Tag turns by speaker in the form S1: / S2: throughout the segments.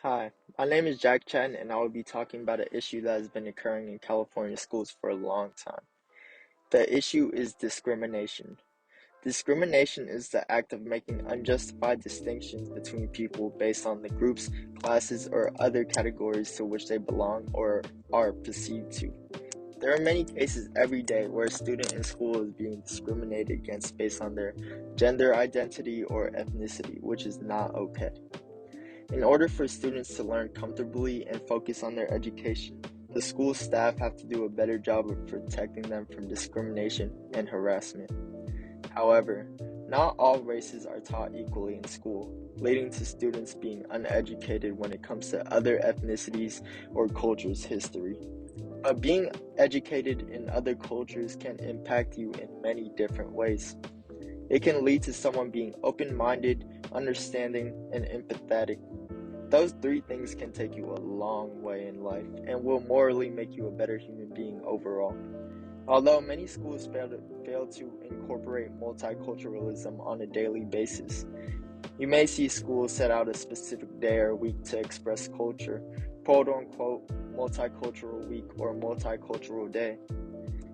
S1: Hi, my name is Chen, and I will be talking about an issue that has been occurring in California schools for a long time. The issue is discrimination. Discrimination is the act of making unjustified distinctions between people based on the groups, classes, or other categories to which they belong or are perceived to. There are many cases every day where a student in school is being discriminated against based on their gender identity or ethnicity, which is not okay. In order for students to learn comfortably and focus on their education, the school staff have to do a better job of protecting them from discrimination and harassment. However, not all races are taught equally in school, leading to students being uneducated when it comes to other ethnicities or cultures' history. But being educated in other cultures can impact you in many different ways. It can lead to someone being open-minded, understanding, and empathetic. Those three things can take you a long way in life and will morally make you a better human being overall. Although many schools fail to incorporate multiculturalism on a daily basis, you may see schools set out a specific day or week to express culture, quote unquote, multicultural week or multicultural day.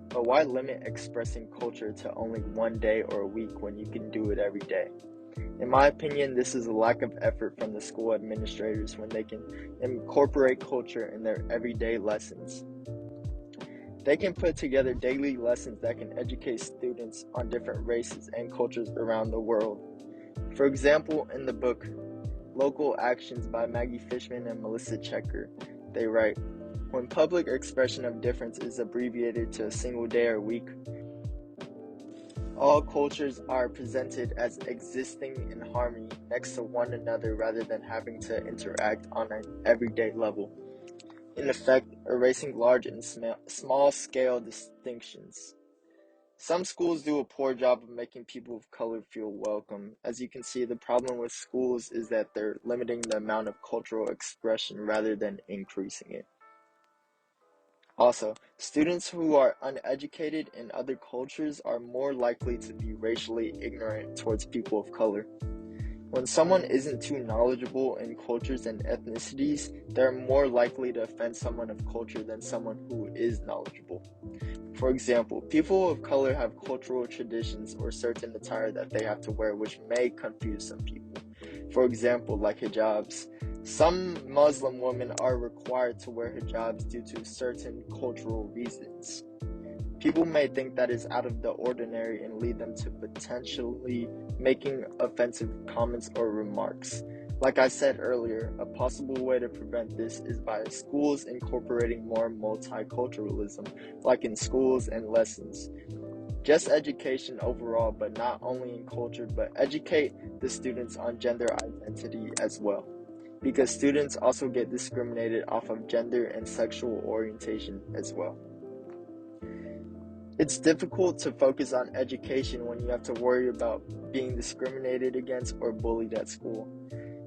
S1: But why limit expressing culture to only one day or a week when you can do it every day? In my opinion, this is a lack of effort from the school administrators when they can incorporate culture in their everyday lessons. They can put together daily lessons that can educate students on different races and cultures around the world. For example, in the book Local Actions by Maggie Fishman and Melissa Checker, they write, "When public expression of difference is abbreviated to a single day or week, all cultures are presented as existing in harmony next to one another rather than having to interact on an everyday level, in effect, erasing large and small-scale distinctions. Some schools do a poor job of making people of color feel welcome. As you can see, the problem with schools is that they're limiting the amount of cultural expression rather than increasing it. Also, students who are uneducated in other cultures are more likely to be racially ignorant towards people of color. When someone isn't too knowledgeable in cultures and ethnicities, they're more likely to offend someone of culture than someone who is knowledgeable. For example, people of color have cultural traditions or certain attire that they have to wear which may confuse some people. For example, like hijabs. Some Muslim women are required to wear hijabs due to certain cultural reasons. People may think that is out of the ordinary and lead them to potentially making offensive comments or remarks. Like I said earlier, a possible way to prevent this is by schools incorporating more multiculturalism, like in schools and lessons. Just education overall, but not only in culture, but educate the students on gender identity as well, because students also get discriminated off of gender and sexual orientation as well. It's difficult to focus on education when you have to worry about being discriminated against or bullied at school.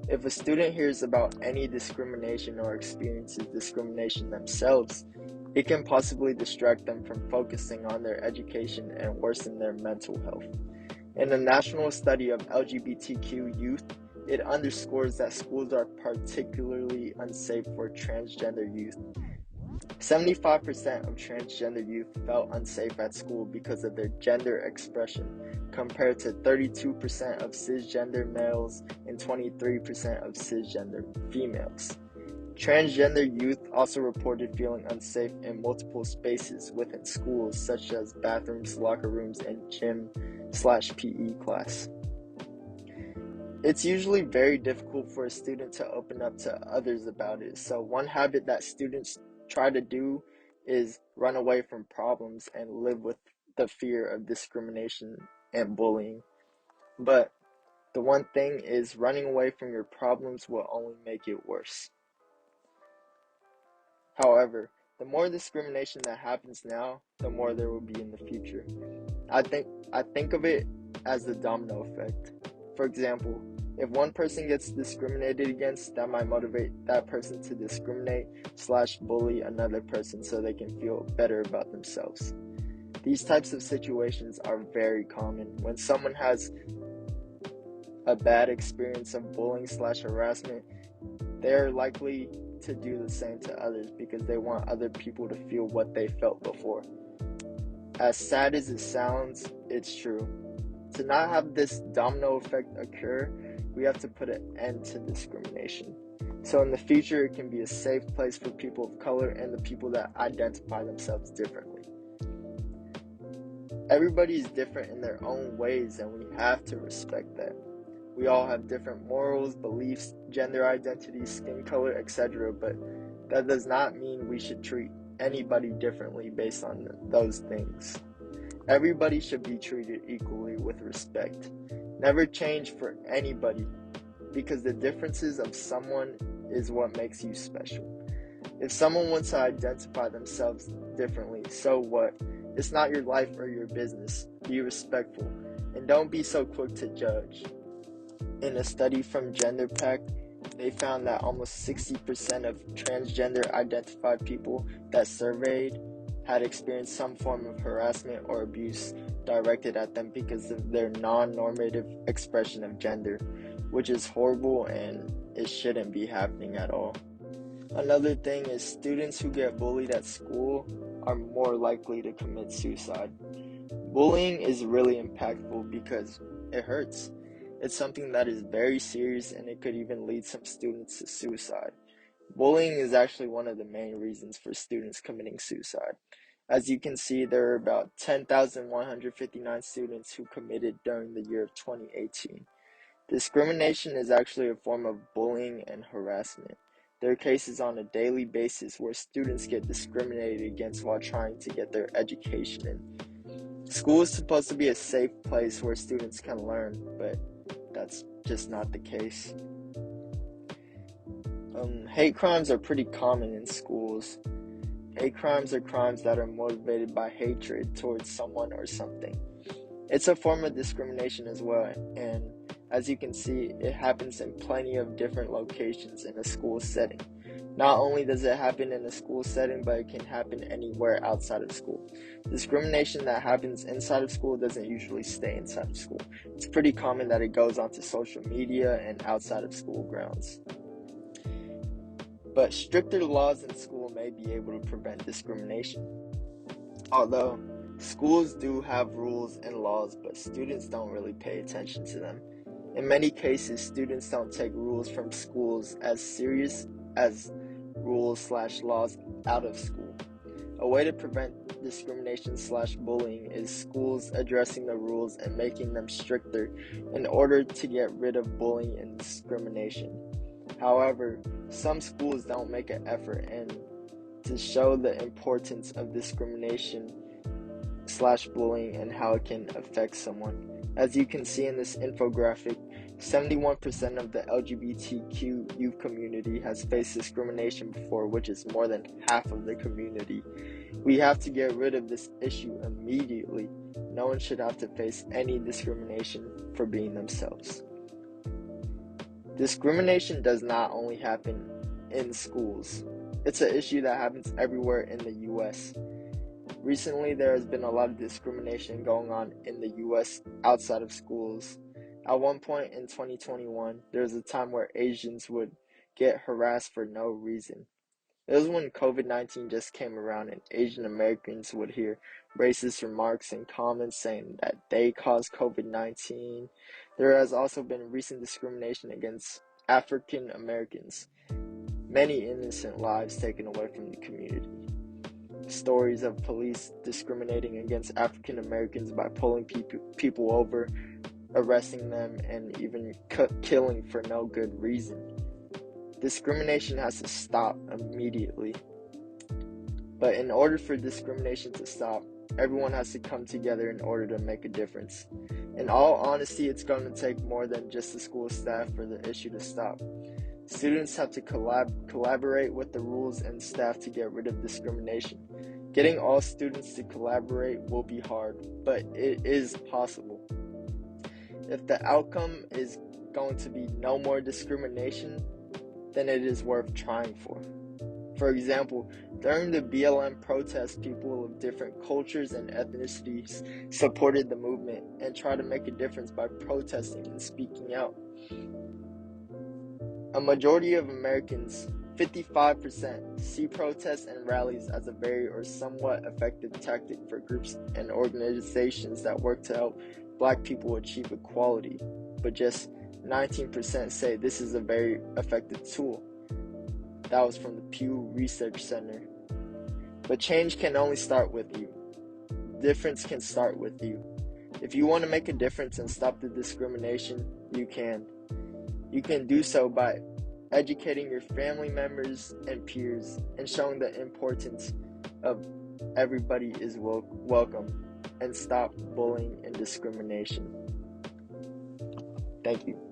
S1: If a student hears about any discrimination or experiences discrimination themselves, it can possibly distract them from focusing on their education and worsen their mental health. In a national study of LGBTQ youth, it underscores that schools are particularly unsafe for transgender youth. 75% of transgender youth felt unsafe at school because of their gender expression, compared to 32% of cisgender males and 23% of cisgender females. Transgender youth also reported feeling unsafe in multiple spaces within schools, such as bathrooms, locker rooms, and gym/PE class. It's usually very difficult for a student to open up to others about it, so one habit that students try to do is run away from problems and live with the fear of discrimination and bullying. But the one thing is, running away from your problems will only make it worse. However, the more discrimination that happens now, the more there will be in the future. I think of it as the domino effect. For example, if one person gets discriminated against, that might motivate that person to discriminate/bully another person so they can feel better about themselves. These types of situations are very common. When someone has a bad experience of bullying/harassment, They are likely to do the same to others because they want other people to feel what they felt before. As sad as it sounds, it's true. To not have this domino effect occur, we have to put an end to discrimination. So in the future, it can be a safe place for people of color and the people that identify themselves differently. Everybody is different in their own ways, and we have to respect that. We all have different morals, beliefs, gender identities, skin color, etc., but that does not mean we should treat anybody differently based on those things. Everybody should be treated equally with respect. Never change for anybody, because the differences of someone is what makes you special. If someone wants to identify themselves differently, so what? It's not your life or your business. Be respectful, and don't be so quick to judge. In a study from Gender Pact, they found that almost 60% of transgender identified people that surveyed had experienced some form of harassment or abuse directed at them because of their non-normative expression of gender, which is horrible and it shouldn't be happening at all. Another thing is students who get bullied at school are more likely to commit suicide. Bullying is really impactful because it hurts. It's something that is very serious and it could even lead some students to suicide. Bullying is actually one of the main reasons for students committing suicide. As you can see, there are about 10,159 students who committed during the year of 2018. Discrimination is actually a form of bullying and harassment. There are cases on a daily basis where students get discriminated against while trying to get their education in. School is supposed to be a safe place where students can learn, but that's just not the case. Hate crimes are pretty common in schools. Hate crimes are crimes that are motivated by hatred towards someone or something. It's a form of discrimination as well, and as you can see, it happens in plenty of different locations in a school setting. Not only does it happen in a school setting, but it can happen anywhere outside of school. Discrimination that happens inside of school doesn't usually stay inside of school. It's pretty common that it goes onto social media and outside of school grounds. But stricter laws in school may be able to prevent discrimination. Although schools do have rules and laws, but students don't really pay attention to them. In many cases, students don't take rules from schools as serious as rules/laws out of school. A way to prevent discrimination/bullying is schools addressing the rules and making them stricter in order to get rid of bullying and discrimination. However, some schools don't make an effort and to show the importance of discrimination/bullying and how it can affect someone. As you can see in this infographic, 71% of the LGBTQ youth community has faced discrimination before, which is more than half of the community. We have to get rid of this issue immediately. No one should have to face any discrimination for being themselves. Discrimination does not only happen in schools. It's an issue that happens everywhere in the U.S. Recently, there has been a lot of discrimination going on in the U.S. outside of schools. At one point in 2021, there was a time where Asians would get harassed for no reason. It was when COVID-19 just came around and Asian Americans would hear racist remarks and comments saying that they caused COVID-19. There has also been recent discrimination against African Americans. Many innocent lives taken away from the community. Stories of police discriminating against African Americans by pulling people over, arresting them, and even killing for no good reason. Discrimination has to stop immediately. But in order for discrimination to stop, everyone has to come together in order to make a difference. In all honesty, it's going to take more than just the school staff for the issue to stop. Students have to collaborate with the rules and staff to get rid of discrimination. Getting all students to collaborate will be hard, but it is possible. If the outcome is going to be no more discrimination, then it is worth trying for. For example, during the BLM protests, people of different cultures and ethnicities supported the movement and tried to make a difference by protesting and speaking out. A majority of Americans, 55%, see protests and rallies as a very or somewhat effective tactic for groups and organizations that work to help Black people achieve equality, but just 19% say this is a very effective tool. That was from the Pew Research Center. But change can only start with you. Difference can start with you. If you want to make a difference and stop the discrimination, you can. You can do so by educating your family members and peers and showing the importance of everybody is welcome and stop bullying and discrimination. Thank you.